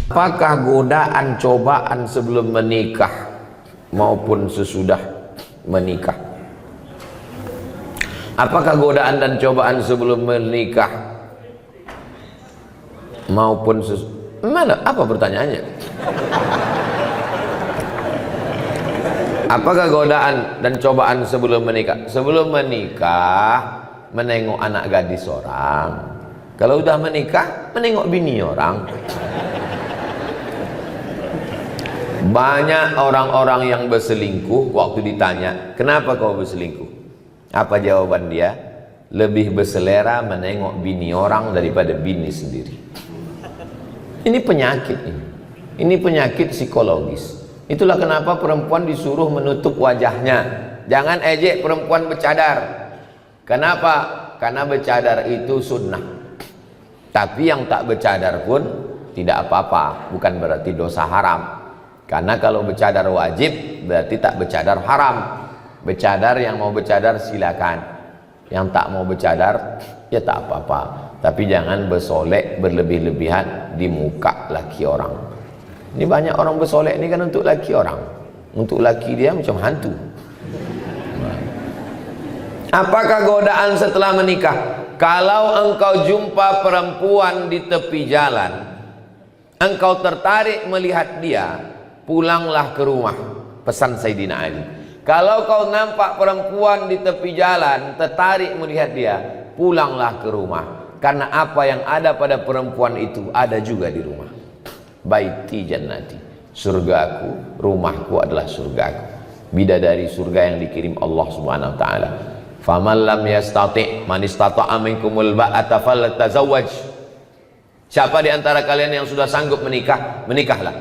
Apakah godaan cobaan sebelum menikah maupun sesudah menikah? Apakah godaan dan cobaan sebelum menikah maupun mana? Apa pertanyaannya? Apakah godaan dan cobaan sebelum menikah? Sebelum menikah menengok anak gadis orang. Kalau udah menikah menengok bini orang. Banyak orang-orang yang berselingkuh, waktu ditanya, kenapa kau berselingkuh? Apa jawaban dia? Lebih berselera menengok bini orang daripada bini sendiri. Ini penyakit ini. Ini penyakit psikologis. Itulah kenapa perempuan disuruh menutup wajahnya. Jangan ejek perempuan bercadar. Kenapa? Karena bercadar itu sunnah. Tapi yang tak bercadar pun tidak apa-apa, bukan berarti dosa haram. Karena kalau bercadar wajib berarti tak bercadar haram. Bercadar, yang mau bercadar silakan, yang tak mau bercadar ya tak apa-apa. Tapi jangan bersolek berlebih-lebihan di muka laki orang. Ini banyak orang bersolek ini kan untuk laki orang, untuk laki dia macam hantu. Apakah godaan setelah menikah? Kalau engkau jumpa perempuan di tepi jalan, engkau tertarik melihat dia, pulanglah ke rumah, pesan Sayyidina Ali. Kalau kau nampak perempuan di tepi jalan, tertarik melihat dia, pulanglah ke rumah. Karena apa yang ada pada perempuan itu ada juga di rumah. Baiti jannati, surgaku, rumahku adalah surgaku. Bidadari surga yang dikirim Allah Subhanahu wa taala. Faman lam yastati' man istata'a minkumul ba'ata falyatazawwaj. Siapa di antara kalian yang sudah sanggup menikah, menikahlah.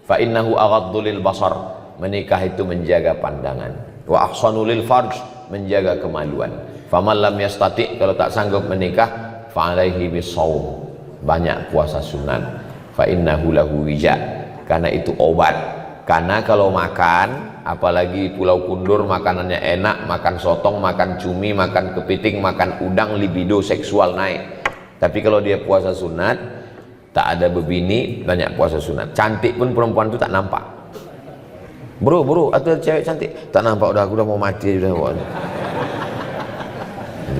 Fa innahu aghaddu lil basar, menikah itu menjaga pandangan. Wa ahsanu lil farj, menjaga kemaluan. Faman lam yastati', kalau tak sanggup menikah, fa alaihi bisawm, banyak puasa sunat. Fa innahu lahu wija, karena itu obat. Karena kalau makan, apalagi Pulau Kundur makanannya enak, makan sotong, makan cumi, makan kepiting, makan udang, libido seksual naik. Tapi kalau dia puasa sunat, tak ada bebini, banyak puasa sunat. Cantik pun perempuan itu tak nampak. Bro, atau cewek cantik tak nampak, udah aku udah mau mati sudah.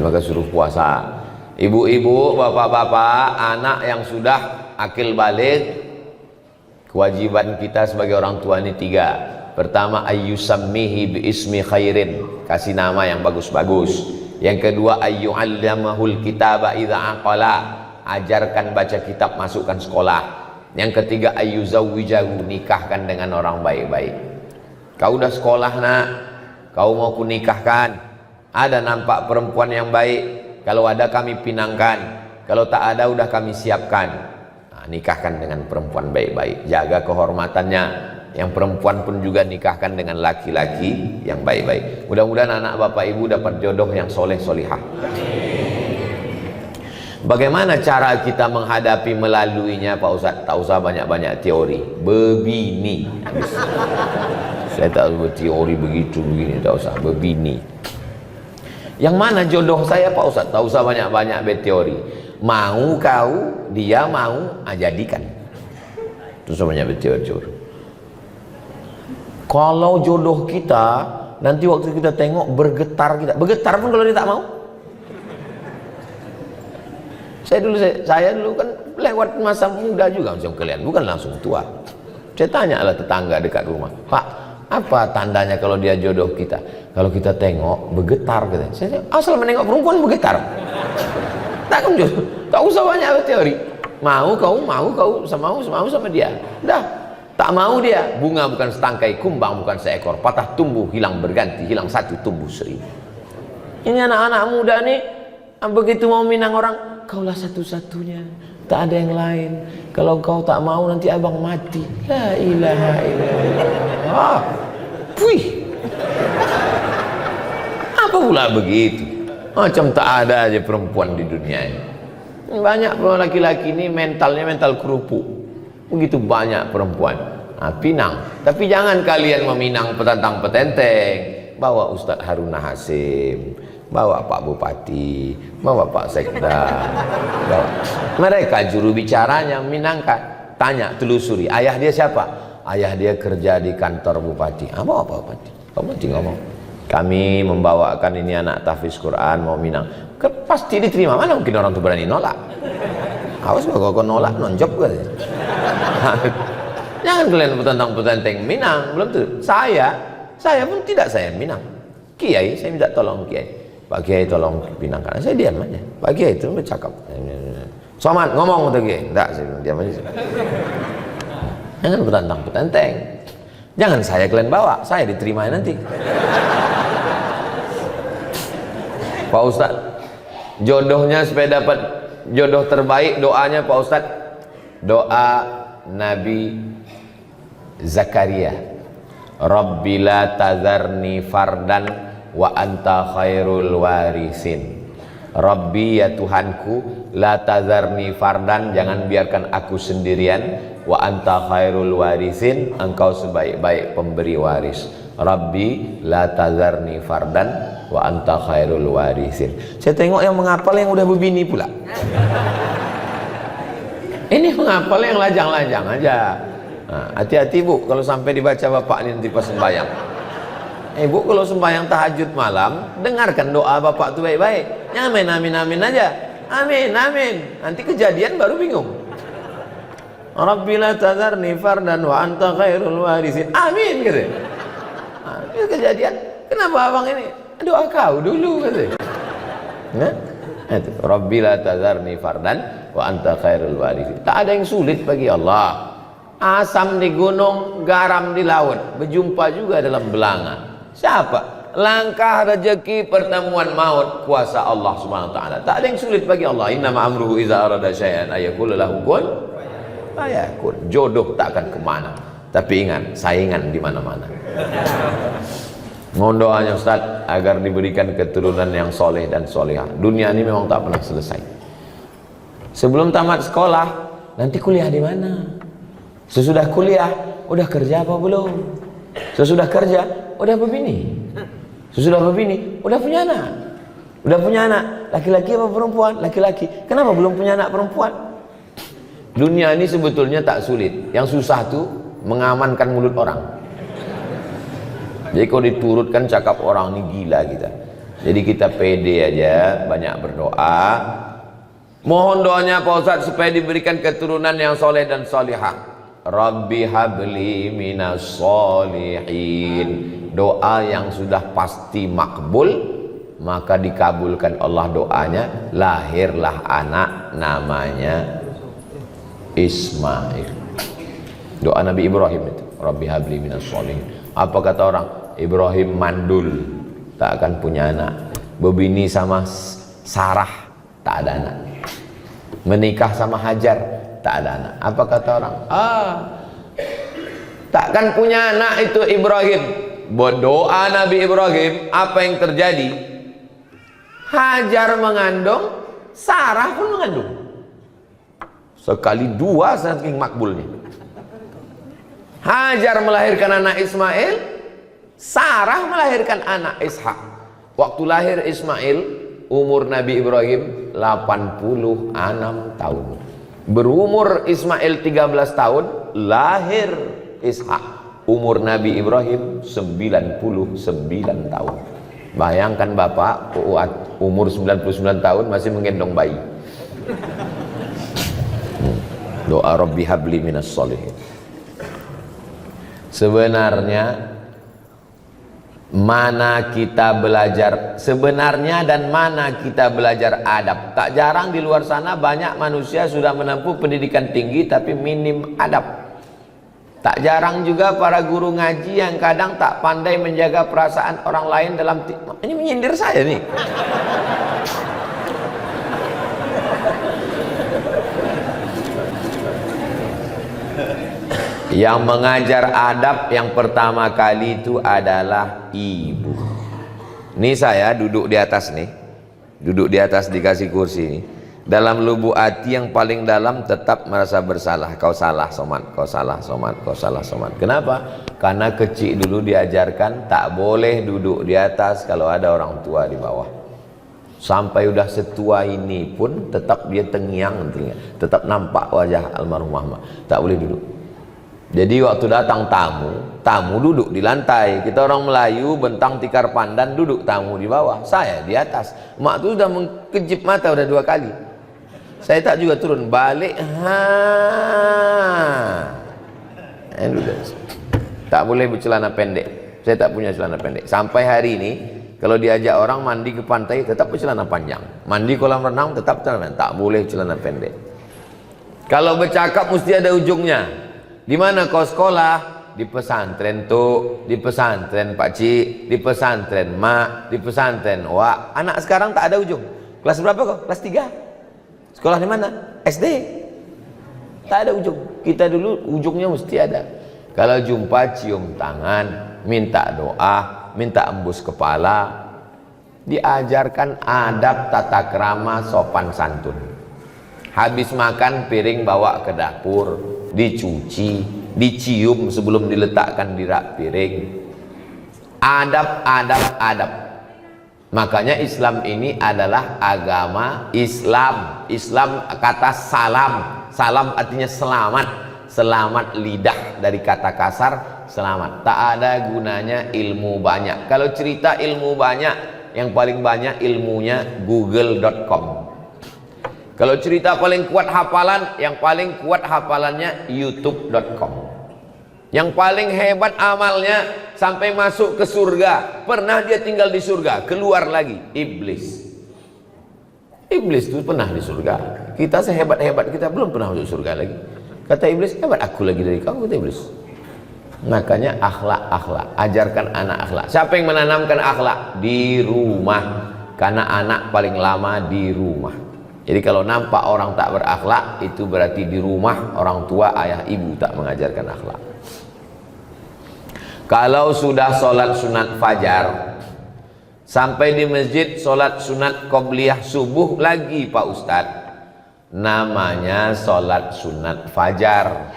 Maka suruh puasa. Ibu-ibu, bapak-bapak, anak yang sudah akil balik, kewajiban kita sebagai orang tua ini 3. Pertama, ayyusammihi biismi khairin, kasih nama yang bagus-bagus. Yang kedua, ayyu'allamahul kitaba idza aqala, ajarkan baca kitab, masukkan sekolah. Yang ketiga, ayyuzawwijahu, nikahkan dengan orang baik-baik. Kau udah sekolah nak, kau mau kunikahkan, ada nampak perempuan yang baik, kalau ada kami pinangkan, kalau tak ada udah kami siapkan. Nah, nikahkan dengan perempuan baik-baik, jaga kehormatannya. Yang perempuan pun juga nikahkan dengan laki-laki yang baik-baik. Mudah-mudahan anak bapak ibu dapat jodoh yang soleh solihah. Bagaimana cara kita menghadapi melaluinya Pak Ustadz? Tak usah banyak-banyak teori, bebini. Saya tak usah teori begitu begini, tak usah, bebini. Yang mana jodoh saya Pak Ustadz? Tak usah banyak-banyak berteori. Mau kau, dia mau, jadikan. Terus banyak berteori. Kalau jodoh kita nanti waktu kita tengok bergetar, kita bergetar pun kalau dia tak mau. Saya dulu kan lewat masa muda juga macam kalian, bukan langsung tua. Saya tanyalah tetangga dekat rumah, Pak, apa tandanya kalau dia jodoh kita? Kalau kita tengok bergetar, katanya. Saya asal menengok perempuan bergetar. Tak kan jodoh, tak usah banyak teori. Mau kau sama dia. Dah. Tak mau dia, bunga bukan setangkai, kumbang bukan seekor, patah tumbuh, hilang berganti, hilang satu tumbuh 1000. Ini anak-anak muda nih, begitu mau minang orang, kaulah satu-satunya, tak ada yang lain. Kalau kau tak mau nanti abang mati. La ilaha illallah. Wih, apa pula begitu? Macam tak ada aja perempuan di dunia ini. Banyak laki-laki ini mentalnya mental kerupuk. Begitu banyak perempuan, pinang. Tapi jangan kalian meminang petantang petenteng. Bawa Ustadz Haruna Hasim, bawa Pak Bupati, bawa Pak Sekda, bawa. Mereka juru bicaranya meminangkan. tanya, telusuri, ayah dia siapa? Ayah dia kerja di kantor bupati. Apa bupati? Bupati ngomong, kami membawakan ini anak tahfiz Quran mau Minang. Pasti diterima, mana mungkin orang tuh berani nolak. Awas kalau kau nolak nonjok kan. Jangan kalian petentang-petenteng Minang, belum tuh. Saya pun tidak saya Minang. Kiai, saya minta tolong Kiai. Pak Kiai tolong Minang, karena saya diam aja. Pak Kiai itu bercakap. Somad ngomong untuk Kiai. Enggak, saya diam aja. Jangan petentang-petenteng. Jangan saya kalian bawa, saya diterima nanti. Pak Ustadz, jodohnya supaya dapat jodoh terbaik, doanya Pak Ustadz, doa Nabi Zakaria, Rabbi la tazarni fardan wa anta khairul warisin. Rabbi, ya Tuhanku, la tazarni fardan, jangan biarkan aku sendirian, wa anta khairul warisin, engkau sebaik-baik pemberi waris. Rabbi la tazarni fardan wa anta khairul warisin. Saya tengok yang menghafal yang udah berbini pula. Ini menghafal yang lajang-lajang aja. Hati-hati bu, kalau sampai dibaca bapak ini nanti pas sembahyang. Bu, kalau sembahyang tahajud malam, dengarkan doa bapak itu baik-baik. Jangan main amin-amin aja. Amin, amin. Nanti kejadian baru bingung. Rabbi la tazarni fardan wa anta khairul warisin. Amin gitu. Itu kejadian. Kenapa abang ini? Doa kau dulu gitu. Nah, itu. Rabbi la tazarni fardan wa anta khairul warisin. Tak ada yang sulit bagi Allah. Asam di gunung, garam di laut, berjumpa juga dalam belanga. Siapa? Langkah rezeki, pertemuan maut, kuasa Allah Subhanahu wa taala. Tak ada yang sulit bagi Allah. Innama amruhu idza arada syai'an ayaqula lahu kun fayakun. Jodoh tak akan kemana. Tapi ingat, saingan di mana-mana. Mohon doanya Ustaz agar diberikan keturunan yang soleh dan solehah. Dunia ini memang tak pernah selesai. Sebelum tamat sekolah, nanti kuliah di mana? Sesudah kuliah, udah kerja apa belum? Sesudah kerja, udah berbini. Sesudah berbini, udah punya anak. Udah punya anak, laki-laki apa perempuan? Laki-laki. Kenapa belum punya anak perempuan? Dunia ini sebetulnya tak sulit. Yang susah tuh mengamankan mulut orang. Jadi kalau diturutkan cakap orang ini gila kita. Jadi kita pede aja, banyak berdoa. Mohon doanya Pak Ustadz supaya diberikan keturunan yang soleh dan solihah. Rabbi habli minas solihin. Doa yang sudah pasti makbul, maka dikabulkan Allah doanya. Lahirlah anak namanya Ismail. Doa Nabi Ibrahim itu, Rabbi habli minas solihin. Apa kata orang? Ibrahim mandul, tak akan punya anak. Berbini sama Sarah, tak ada anak. Menikah sama Hajar, tak ada anak. Apa kata orang? Takkan punya anak itu Ibrahim. Berdoa Nabi Ibrahim, apa yang terjadi? Hajar mengandung, Sarah pun mengandung. Sekali dua saking makbulnya. Hajar melahirkan anak Ismail, Sarah melahirkan anak Ishak. Waktu lahir Ismail, umur Nabi Ibrahim 86 tahun. Berumur Ismail 13 tahun, lahir Ishak. Umur Nabi Ibrahim 99 tahun. Bayangkan bapak umur 99 tahun masih menggendong bayi. Doa Rabbi habli minas solihin. Sebenarnya mana kita belajar sebenarnya dan mana kita belajar adab. Tak jarang di luar sana banyak manusia sudah menempuh pendidikan tinggi tapi minim adab. Tak jarang juga para guru ngaji yang kadang tak pandai menjaga perasaan orang lain dalam ini menyindir saya nih. Yang mengajar adab yang pertama kali itu adalah ibu. Ini saya duduk di atas nih. Duduk di atas dikasih kursi ini. Dalam lubuk hati yang paling dalam tetap merasa bersalah. Kau salah Somad, kau salah Somad, kau salah Somad. Kenapa? Karena kecil dulu diajarkan tak boleh duduk di atas kalau ada orang tua di bawah. Sampai udah setua ini pun tetap dia tengiang, tetap nampak wajah almarhum Muhammad. Tak boleh duduk. Jadi waktu datang tamu duduk di lantai. Kita orang Melayu bentang tikar pandan, duduk tamu di bawah, saya di atas. Mak tu sudah mengkejip mata udah 2 kali. Saya tak juga turun, balik. Tak boleh bercelana pendek. Saya tak punya celana pendek. Sampai hari ini kalau diajak orang mandi ke pantai tetap bercelana panjang. Mandi kolam renang tetap celana pendek. Tak boleh celana pendek. Kalau bercakap mesti ada ujungnya. Di mana kau sekolah? Di pesantren tu, di pesantren pakcik, di pesantren mak, di pesantren wak. Anak sekarang tak ada ujung. Kelas berapa kau? Kelas 3. Sekolah di mana? SD. Tak ada ujung. Kita dulu ujungnya mesti ada. Kalau jumpa cium tangan, minta doa, minta embus kepala, diajarkan adab tata krama sopan santun. Habis makan piring bawa ke dapur, dicuci, dicium sebelum diletakkan di rak piring. Adab. Makanya Islam ini adalah agama Islam. Islam kata salam. Salam artinya selamat. Selamat lidah, dari kata kasar selamat. Tak ada gunanya ilmu banyak. Kalau cerita ilmu banyak, yang paling banyak ilmunya google.com. Kalau cerita paling kuat hafalan, yang paling kuat hafalannya youtube.com. Yang paling hebat amalnya sampai masuk ke surga. Pernah dia tinggal di surga, keluar lagi, iblis. Iblis itu pernah di surga. Kita sehebat-hebat kita belum pernah masuk surga lagi. Kata iblis, hebat aku lagi dari kau, kata iblis. Makanya akhlak. Ajarkan anak akhlak. Siapa yang menanamkan akhlak? Di rumah. Karena anak paling lama di rumah. Jadi kalau nampak orang tak berakhlak, itu berarti di rumah orang tua, ayah ibu tak mengajarkan akhlak. Kalau sudah sholat sunat fajar, sampai di masjid sholat sunat qobliyah subuh lagi Pak Ustadz, namanya sholat sunat fajar.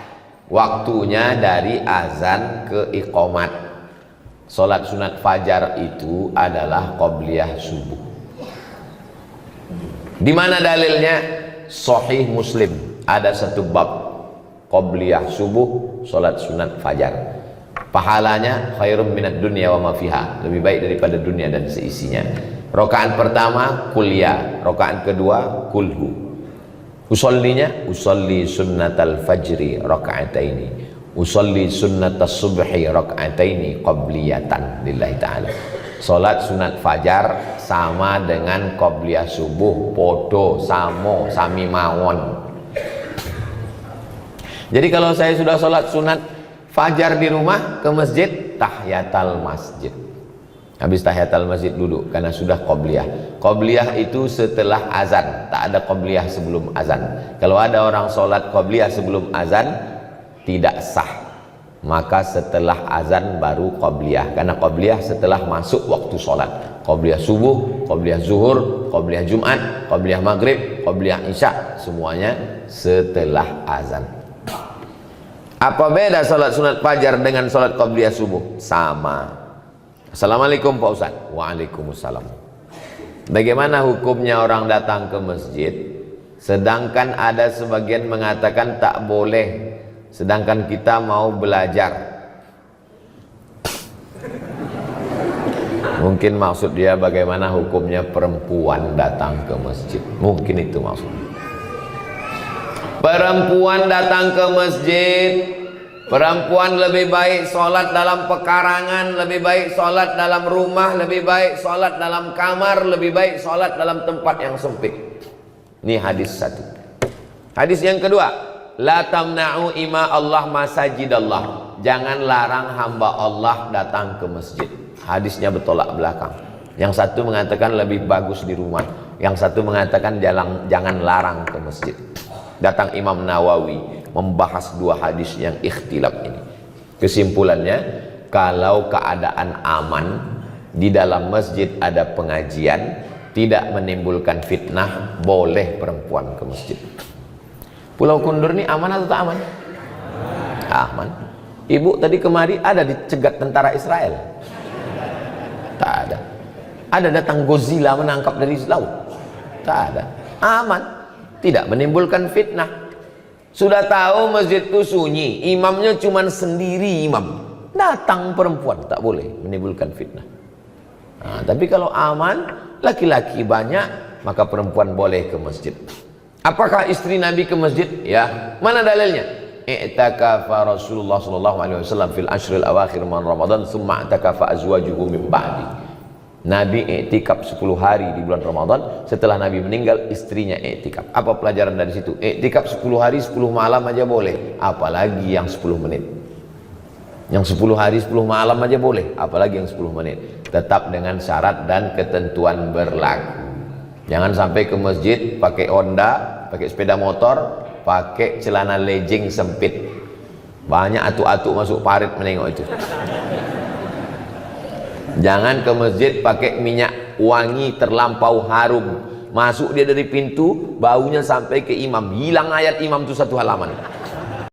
Waktunya dari azan ke iqomat. Sholat sunat fajar itu adalah qobliyah subuh. Di mana dalilnya? Sahih Muslim, ada satu bab qobliyah subuh, sholat sunat fajar. Pahalanya khairum minad dunya wa ma fiha, lebih baik daripada dunia dan seisinya. Rakaat pertama kuliah, rakaat kedua kulhu. Usollinya, usolli sunnatal fajri raka'ataini, usolli sunnatas subhi raka'ataini qabliyatan lillahi ta'ala. Salat sunat fajar sama dengan qabliyah subuh, podo, samo, sami mawon. Jadi kalau saya sudah salat sunat fajar di rumah, ke masjid, tahiyatul masjid. Habis tahiyatul masjid duduk, karena sudah qobliyah. Qobliyah itu setelah azan, tak ada qobliyah sebelum azan. Kalau ada orang sholat qobliyah sebelum azan, tidak sah. Maka setelah azan baru qobliyah, karena qobliyah setelah masuk waktu sholat. Qobliyah subuh, qobliyah zuhur, qobliyah jumat, qobliyah maghrib, qobliyah isya, semuanya setelah azan. Apa beda sholat sunat fajar dengan sholat qobliyah subuh? Sama. Assalamualaikum Pak Ustaz. Waalaikumsalam. Bagaimana hukumnya orang datang ke masjid, sedangkan ada sebagian mengatakan tak boleh, sedangkan kita mau belajar? Mungkin maksud dia bagaimana hukumnya perempuan datang ke masjid. Mungkin itu maksudnya. Perempuan datang ke masjid, perempuan lebih baik sholat dalam pekarangan, lebih baik sholat dalam rumah, lebih baik sholat dalam kamar, lebih baik sholat dalam tempat yang sempit. Ini hadis satu. Hadis yang kedua, la tamna'u ima Allah masajidallah. Jangan larang hamba Allah datang ke masjid. Hadisnya bertolak belakang. Yang satu mengatakan lebih bagus di rumah, yang satu mengatakan jangan larang ke masjid. Datang Imam Nawawi membahas dua hadis yang ikhtilaf ini. Kesimpulannya, kalau keadaan aman, di dalam masjid ada pengajian, tidak menimbulkan fitnah, boleh perempuan ke masjid. Pulau Kundur ini aman atau tak aman? Aman. Ibu tadi kemari ada dicegat tentara Israel? Tak ada. Ada datang Godzilla menangkap dari laut? Tak ada. Aman, tidak menimbulkan fitnah. Sudah tahu masjid itu sunyi, imamnya cuma sendiri imam, datang perempuan, tak boleh menimbulkan fitnah. Nah, tapi kalau aman, laki-laki banyak, maka perempuan boleh ke masjid. Apakah istri Nabi ke masjid? Ya. Mana dalilnya? I'takafa Rasulullah sallallahu alaihi wasallam fil ashril awakhir min Ramadan, thumma i'takafa azwajuhu min ba'di. Nabi i'tikaf 10 hari di bulan Ramadan, setelah Nabi meninggal istrinya i'tikaf. Apa pelajaran dari situ? I'tikaf 10 hari 10 malam aja boleh, apalagi yang 10 menit. Yang 10 hari 10 malam aja boleh, apalagi yang 10 menit. Tetap dengan syarat dan ketentuan berlaku. Jangan sampai ke masjid pakai Honda, pakai sepeda motor, pakai celana legging sempit, banyak atuk-atuk masuk parit menengok itu. Jangan ke masjid pakai minyak wangi terlampau harum, masuk dia dari pintu, baunya sampai ke imam, hilang ayat imam itu 1 halaman.